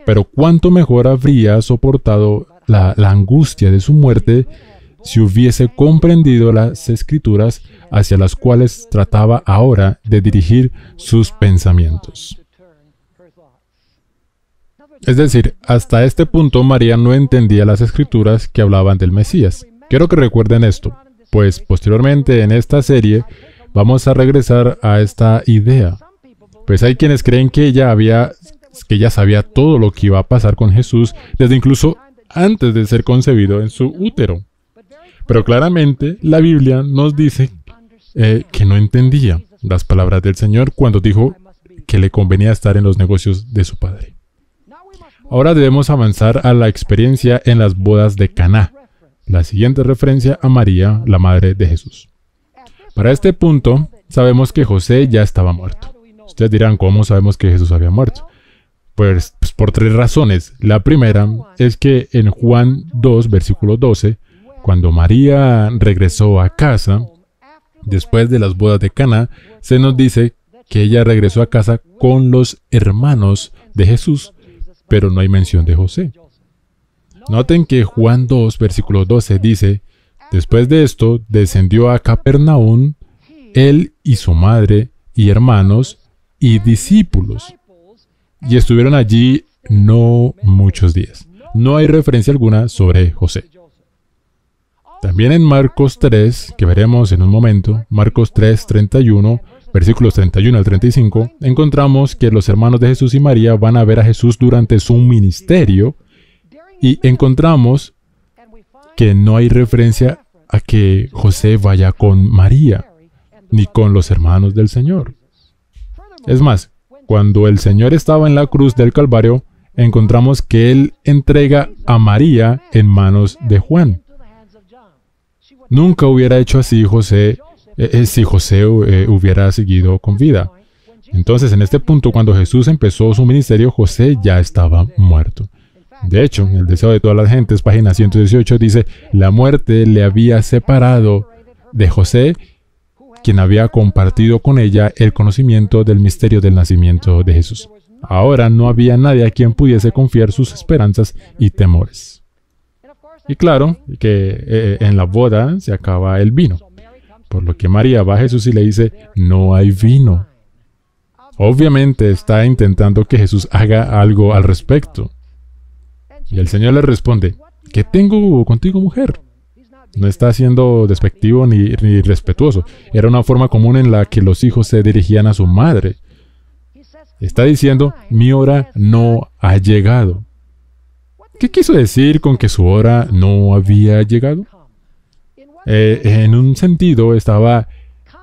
Pero cuánto mejor habría soportado la angustia de su muerte si hubiese comprendido las Escrituras hacia las cuales trataba ahora de dirigir sus pensamientos. Es decir, hasta este punto María no entendía las Escrituras que hablaban del Mesías. Quiero que recuerden esto, pues posteriormente en esta serie vamos a regresar a esta idea. Pues hay quienes creen que ella sabía todo lo que iba a pasar con Jesús desde incluso antes de ser concebido en su útero. Pero claramente la Biblia nos dice que no entendía las palabras del Señor cuando dijo que le convenía estar en los negocios de su padre. Ahora debemos avanzar a la experiencia en las bodas de Caná, la siguiente referencia a María, la madre de Jesús. Para este punto, sabemos que José ya estaba muerto. Ustedes dirán, ¿cómo sabemos que Jesús había muerto? Pues por 3 razones. La primera es que en Juan 2, versículo 12, cuando María regresó a casa, después de las bodas de Caná, se nos dice que ella regresó a casa con los hermanos de Jesús, pero no hay mención de José. Noten que Juan 2, versículo 12 dice, después de esto, descendió a Capernaum, él y su madre, y hermanos, y discípulos. Y estuvieron allí no muchos días. No hay referencia alguna sobre José. También en Marcos 3, que veremos en un momento, Marcos 3, 31, versículos 31 al 35, encontramos que los hermanos de Jesús y María van a ver a Jesús durante su ministerio, y encontramos que no hay referencia a que José vaya con María, ni con los hermanos del Señor. Es más, cuando el Señor estaba en la cruz del Calvario, encontramos que Él entrega a María en manos de Juan. Nunca hubiera hecho así José si José hubiera seguido con vida. Entonces, en este punto, cuando Jesús empezó su ministerio, José ya estaba muerto. De hecho, El deseo de todas las gentes, página 118, dice, la muerte le había separado de José, quien había compartido con ella el conocimiento del misterio del nacimiento de Jesús. Ahora no había nadie a quien pudiese confiar sus esperanzas y temores. Y claro, que en la boda se acaba el vino, por lo que María va a Jesús y le dice, no hay vino. Obviamente está intentando que Jesús haga algo al respecto. Y el Señor le responde, ¿qué tengo contigo, mujer? No está siendo despectivo ni respetuoso. Era una forma común en la que los hijos se dirigían a su madre. Está diciendo, mi hora no ha llegado. ¿Qué quiso decir con que su hora no había llegado? En un sentido, estaba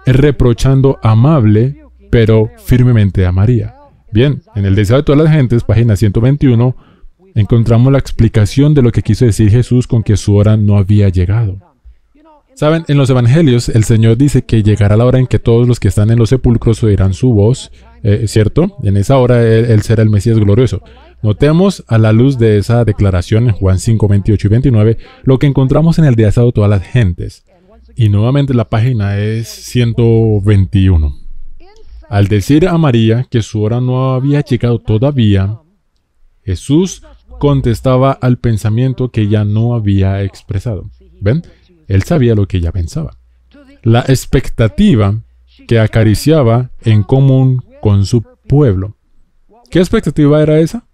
reprochando amable, pero firmemente a María. Bien, en El deseo de todas las gentes, página 121, encontramos la explicación de lo que quiso decir Jesús con que su hora no había llegado. Saben, en los evangelios el Señor dice que llegará la hora en que todos los que están en los sepulcros oirán su voz, ¿cierto? En esa hora él será el Mesías glorioso. Notemos a la luz de esa declaración en Juan 5, 28 y 29, lo que encontramos en el deseo de todas las gentes. Y nuevamente la página es 121. Al decir a María que su hora no había llegado todavía, Jesús contestaba al pensamiento que ella no había expresado. ¿Ven? Él sabía lo que ella pensaba. La expectativa que acariciaba en común con su pueblo. ¿Qué expectativa era esa?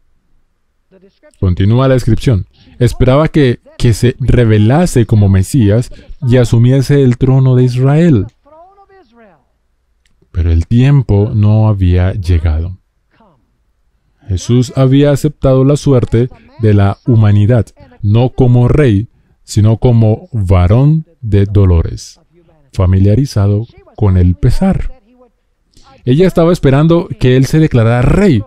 Continúa la descripción. Esperaba que se revelase como Mesías y asumiese el trono de Israel. Pero el tiempo no había llegado. Jesús había aceptado la suerte de la humanidad, no como rey, sino como varón de dolores, familiarizado con el pesar. Ella estaba esperando que él se declarara rey,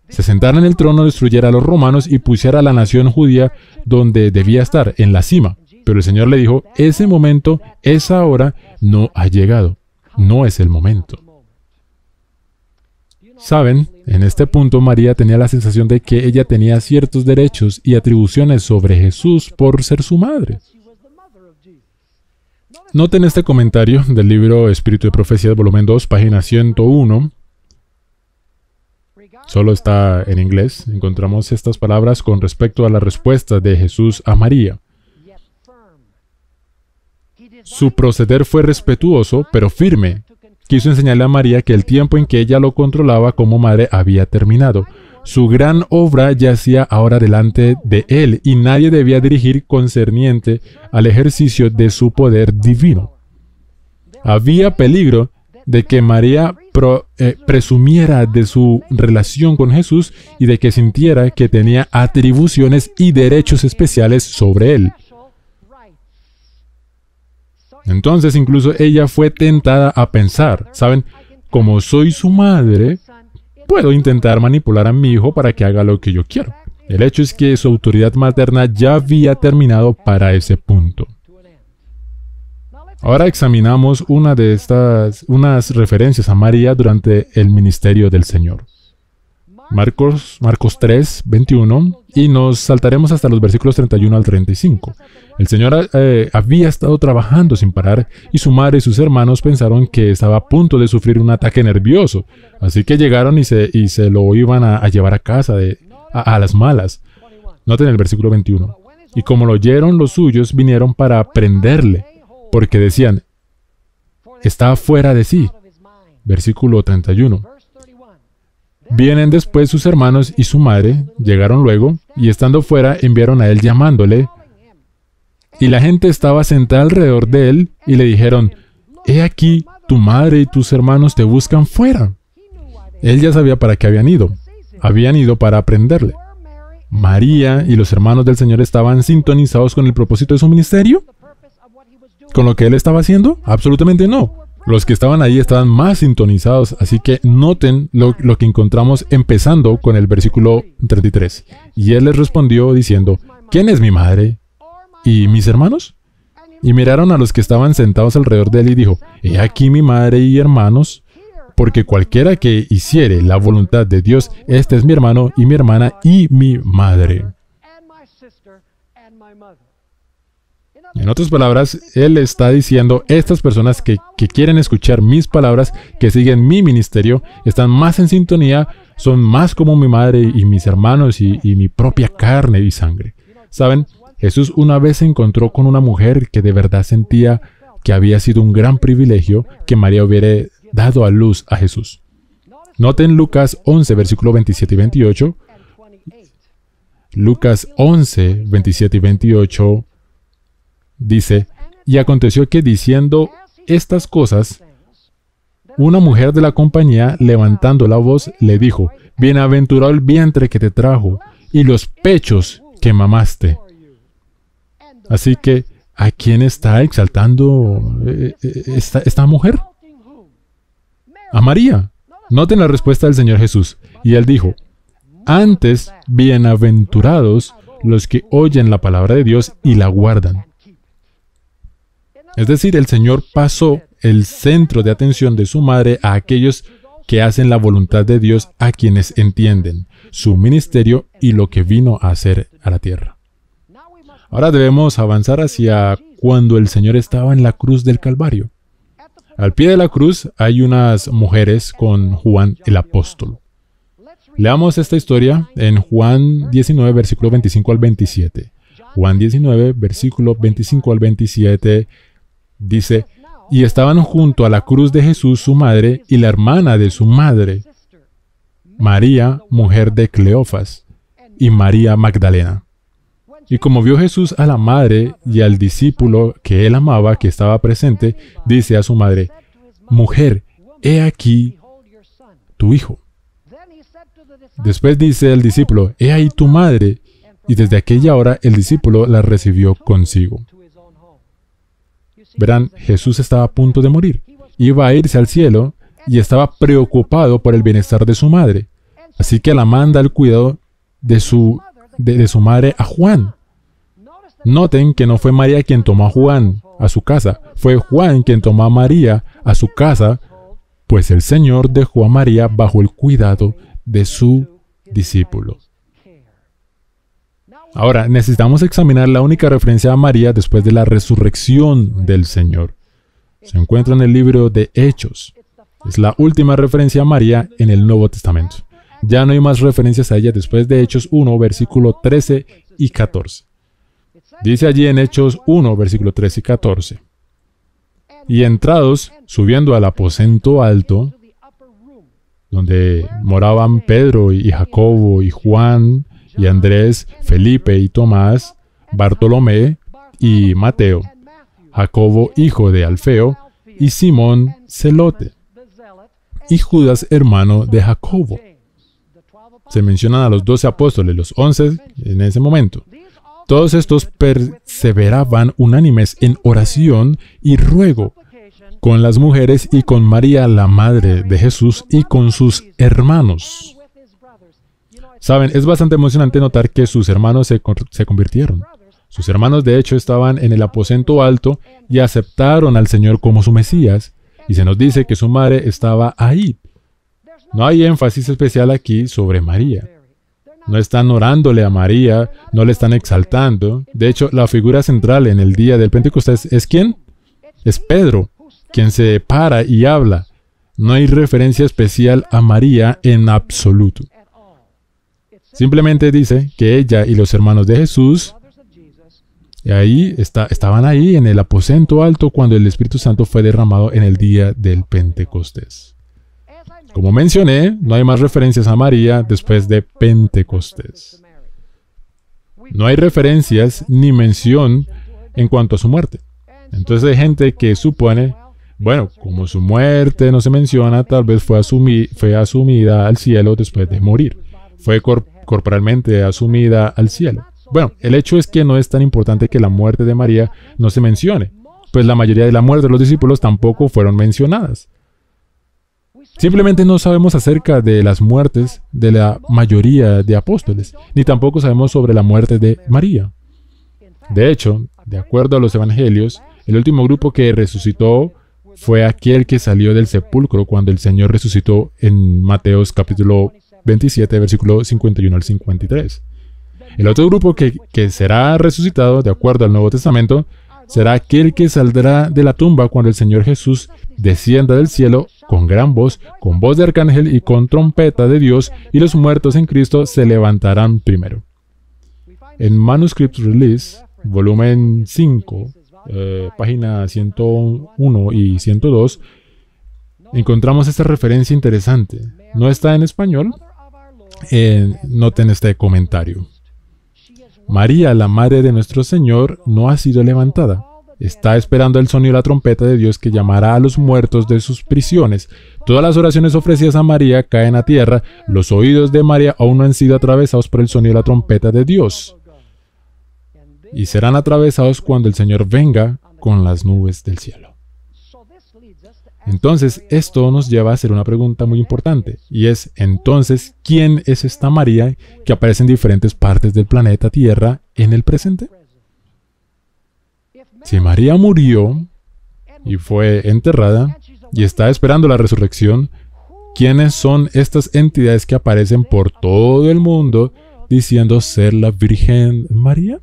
se sentara en el trono, destruyera a los romanos y pusiera a la nación judía donde debía estar, en la cima. Pero el Señor le dijo, ese momento, esa hora, no ha llegado. No es el momento. Saben, en este punto María tenía la sensación de que ella tenía ciertos derechos y atribuciones sobre Jesús por ser su madre. Noten este comentario del libro Espíritu de Profecías, volumen 2, página 101. Solo está en inglés. Encontramos estas palabras con respecto a la respuesta de Jesús a María. Su proceder fue respetuoso, pero firme. Quiso enseñarle a María que el tiempo en que ella lo controlaba como madre había terminado. Su gran obra yacía ahora delante de él y nadie debía dirigir concerniente al ejercicio de su poder divino. Había peligro de que María presumiera de su relación con Jesús y de que sintiera que tenía atribuciones y derechos especiales sobre él. Entonces incluso ella fue tentada a pensar, ¿saben? Como soy su madre, puedo intentar manipular a mi hijo para que haga lo que yo quiero. El hecho es que su autoridad materna ya había terminado para ese punto. Ahora examinamos unas referencias a María durante el ministerio del Señor. Marcos 3, 21, y nos saltaremos hasta los versículos 31 al 35. El Señor había estado trabajando sin parar y su madre y sus hermanos pensaron que estaba a punto de sufrir un ataque nervioso, así que llegaron y se lo iban a llevar a casa a las malas. Noten el versículo 21. Y como lo oyeron los suyos, vinieron para prenderle, porque decían, está fuera de sí. Versículo 31. Vienen después sus hermanos y su madre, llegaron luego, y estando fuera enviaron a él llamándole, y la gente estaba sentada alrededor de él, y le dijeron, he aquí, tu madre y tus hermanos te buscan fuera. Él ya sabía para qué habían ido para prenderle. María y los hermanos del Señor estaban sintonizados con el propósito de su ministerio, con lo que él estaba haciendo. Absolutamente no. Los que estaban ahí estaban más sintonizados, así que noten lo que encontramos empezando con el versículo 33. Y él les respondió diciendo, ¿quién es mi madre y mis hermanos? Y miraron a los que estaban sentados alrededor de él y dijo, he aquí mi madre y hermanos, porque cualquiera que hiciere la voluntad de Dios, este es mi hermano y mi hermana y mi madre. En otras palabras, él está diciendo, estas personas que quieren escuchar mis palabras, que siguen mi ministerio, están más en sintonía, son más como mi madre y mis hermanos y mi propia carne y sangre. ¿Saben? Jesús una vez se encontró con una mujer que de verdad sentía que había sido un gran privilegio que María hubiera dado a luz a Jesús. Noten Lucas 11, versículo 27 y 28. Lucas 11, 27 y 28 dice, y aconteció que diciendo estas cosas, una mujer de la compañía, levantando la voz, le dijo, bienaventurado el vientre que te trajo y los pechos que mamaste. Así que, ¿a quién está exaltando esta mujer? A María. Noten la respuesta del Señor Jesús. Y él dijo, antes, bienaventurados los que oyen la palabra de Dios y la guardan. Es decir, el Señor pasó el centro de atención de su madre a aquellos que hacen la voluntad de Dios, a quienes entienden su ministerio y lo que vino a hacer a la tierra. Ahora debemos avanzar hacia cuando el Señor estaba en la cruz del Calvario. Al pie de la cruz hay unas mujeres con Juan el apóstol. Leamos esta historia en Juan 19, versículo 25 al 27. Juan 19, versículo 25 al 27 dice, y estaban junto a la cruz de Jesús su madre y la hermana de su madre, María, mujer de Cleofas, y María Magdalena. Y como vio Jesús a la madre y al discípulo que él amaba, que estaba presente, dice a su madre, mujer, he aquí tu hijo. Después dice el discípulo, he ahí tu madre, y desde aquella hora el discípulo la recibió consigo. Verán, Jesús estaba a punto de morir. Iba a irse al cielo y estaba preocupado por el bienestar de su madre. Así que la manda al cuidado de su madre a Juan. Noten que no fue María quien tomó a Juan a su casa. Fue Juan quien tomó a María a su casa, pues el Señor dejó a María bajo el cuidado de su discípulo. Ahora, necesitamos examinar la única referencia a María después de la resurrección del Señor. Se encuentra en el libro de Hechos. Es la última referencia a María en el Nuevo Testamento. Ya no hay más referencias a ella después de Hechos 1, versículo 13 y 14. Dice allí en Hechos 1, versículo 13 y 14. Y entrados, subiendo al aposento alto, donde moraban Pedro y Jacobo y Juan y Andrés, Felipe y Tomás, Bartolomé y Mateo, Jacobo hijo de Alfeo y Simón Celote, y Judas hermano de Jacobo. Se mencionan a los 12 apóstoles, los 11 en ese momento. Todos estos perseveraban unánimes en oración y ruego con las mujeres y con María, la madre de Jesús, y con sus hermanos. Saben, es bastante emocionante notar que sus hermanos se convirtieron. Sus hermanos, de hecho, estaban en el aposento alto y aceptaron al Señor como su Mesías, y se nos dice que su madre estaba ahí. No hay énfasis especial aquí sobre María. No están orándole a María, no le están exaltando. De hecho, la figura central en el día del Pentecostés es ¿quién? Es Pedro, quien se para y habla. No hay referencia especial a María en absoluto. Simplemente dice que ella y los hermanos de Jesús estaban ahí en el aposento alto cuando el Espíritu Santo fue derramado en el día del Pentecostés. Como mencioné, no hay más referencias a María después de Pentecostés. No hay referencias ni mención en cuanto a su muerte. Entonces hay gente que supone, bueno, como su muerte no se menciona, tal vez fue asumida al cielo después de morir. Fue corporalmente asumida al cielo. Bueno, el hecho es que no es tan importante que la muerte de María no se mencione, pues la mayoría de la muerte de los discípulos tampoco fueron mencionadas. Simplemente no sabemos acerca de las muertes de la mayoría de apóstoles, ni tampoco sabemos sobre la muerte de María. De hecho, de acuerdo a los evangelios, el último grupo que resucitó fue aquel que salió del sepulcro cuando el Señor resucitó en Mateos capítulo 27, versículo 51 al 53. El otro grupo que será resucitado, de acuerdo al Nuevo Testamento, será aquel que saldrá de la tumba cuando el Señor Jesús descienda del cielo con gran voz, con voz de arcángel y con trompeta de Dios, y los muertos en Cristo se levantarán primero. En Manuscript Release, volumen 5, página 101 y 102, encontramos esta referencia interesante. No está en español. Noten este comentario. María, la madre de nuestro Señor, no ha sido levantada. Está esperando el sonido de la trompeta de Dios que llamará a los muertos de sus prisiones. Todas las oraciones ofrecidas a María caen a tierra. Los oídos de María aún no han sido atravesados por el sonido de la trompeta de Dios. Y serán atravesados cuando el Señor venga con las nubes del cielo. Entonces, esto nos lleva a hacer una pregunta muy importante, y es, entonces, ¿quién es esta María que aparece en diferentes partes del planeta Tierra en el presente? Si María murió y fue enterrada y está esperando la resurrección, ¿quiénes son estas entidades que aparecen por todo el mundo diciendo ser la Virgen María?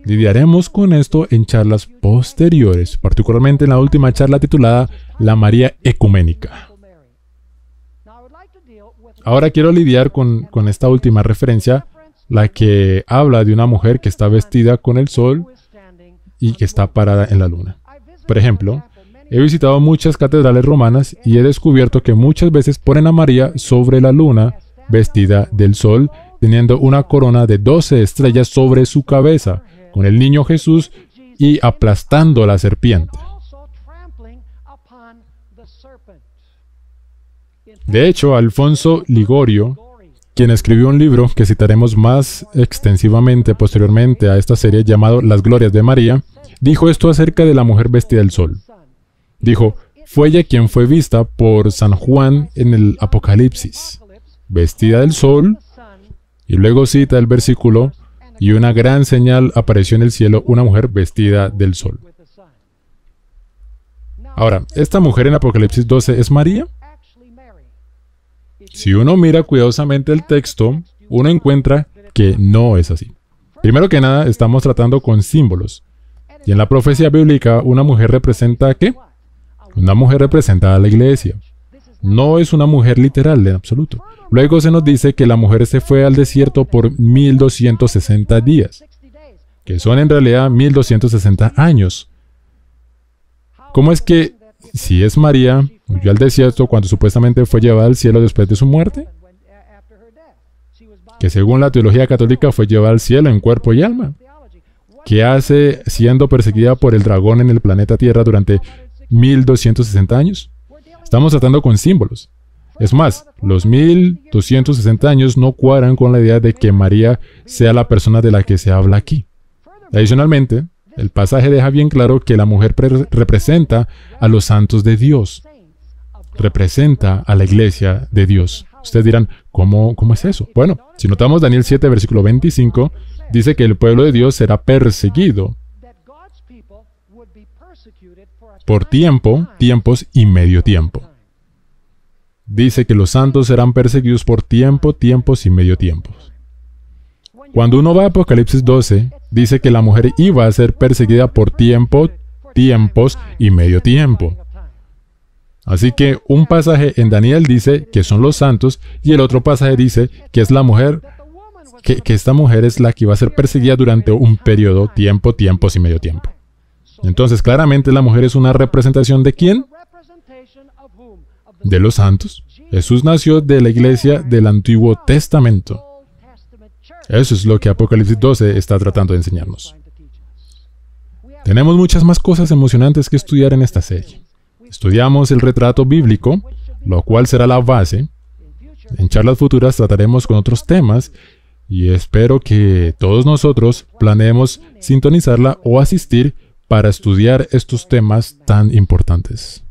Lidiaremos con esto en charlas posteriores, particularmente en la última charla titulada La María Ecuménica. Ahora quiero lidiar con esta última referencia, la que habla de una mujer que está vestida con el sol y que está parada en la luna. Por ejemplo, he visitado muchas catedrales romanas y he descubierto que muchas veces ponen a María sobre la luna, vestida del sol, teniendo una corona de 12 estrellas sobre su cabeza, con el niño Jesús y aplastando a la serpiente. De hecho, Alfonso Ligorio, quien escribió un libro que citaremos más extensivamente posteriormente a esta serie llamado Las Glorias de María, dijo esto acerca de la mujer vestida del sol. Dijo, fue ella quien fue vista por San Juan en el Apocalipsis, vestida del sol, y luego cita el versículo, y una gran señal apareció en el cielo, una mujer vestida del sol. Ahora, ¿esta mujer en Apocalipsis 12 es María? Si uno mira cuidadosamente el texto, uno encuentra que no es así. Primero que nada, estamos tratando con símbolos. Y en la profecía bíblica, ¿una mujer representa qué? Una mujer representa a la iglesia. No es una mujer literal en absoluto. Luego se nos dice que la mujer se fue al desierto por 1260 días, que son en realidad 1260 años. ¿Cómo es que, si es María, huyó al desierto cuando supuestamente fue llevada al cielo después de su muerte? Que según la teología católica fue llevada al cielo en cuerpo y alma. ¿Qué hace siendo perseguida por el dragón en el planeta Tierra durante 1260 años? Estamos tratando con símbolos. Es más, los 1260 años no cuadran con la idea de que María sea la persona de la que se habla aquí. Adicionalmente, el pasaje deja bien claro que la mujer representa a los santos de Dios. Representa a la iglesia de Dios. Ustedes dirán, ¿cómo es eso? Bueno, si notamos Daniel 7, versículo 25, dice que el pueblo de Dios será perseguido por tiempo, tiempos y medio tiempo. Dice que los santos serán perseguidos por tiempo, tiempos y medio tiempos. Cuando uno va a Apocalipsis 12, dice que la mujer iba a ser perseguida por tiempo, tiempos y medio tiempo. Así que un pasaje en Daniel dice que son los santos y el otro pasaje dice que es la mujer, que esta mujer es la que va a ser perseguida durante un periodo, tiempo, tiempos y medio tiempo. Entonces, claramente la mujer es una representación ¿de quién? De los santos. Jesús nació de la iglesia del Antiguo Testamento. Eso es lo que Apocalipsis 12 está tratando de enseñarnos. Tenemos muchas más cosas emocionantes que estudiar en esta serie. Estudiamos el retrato bíblico, lo cual será la base. En charlas futuras trataremos con otros temas y espero que todos nosotros planeemos sintonizarla o asistir para estudiar estos temas tan importantes.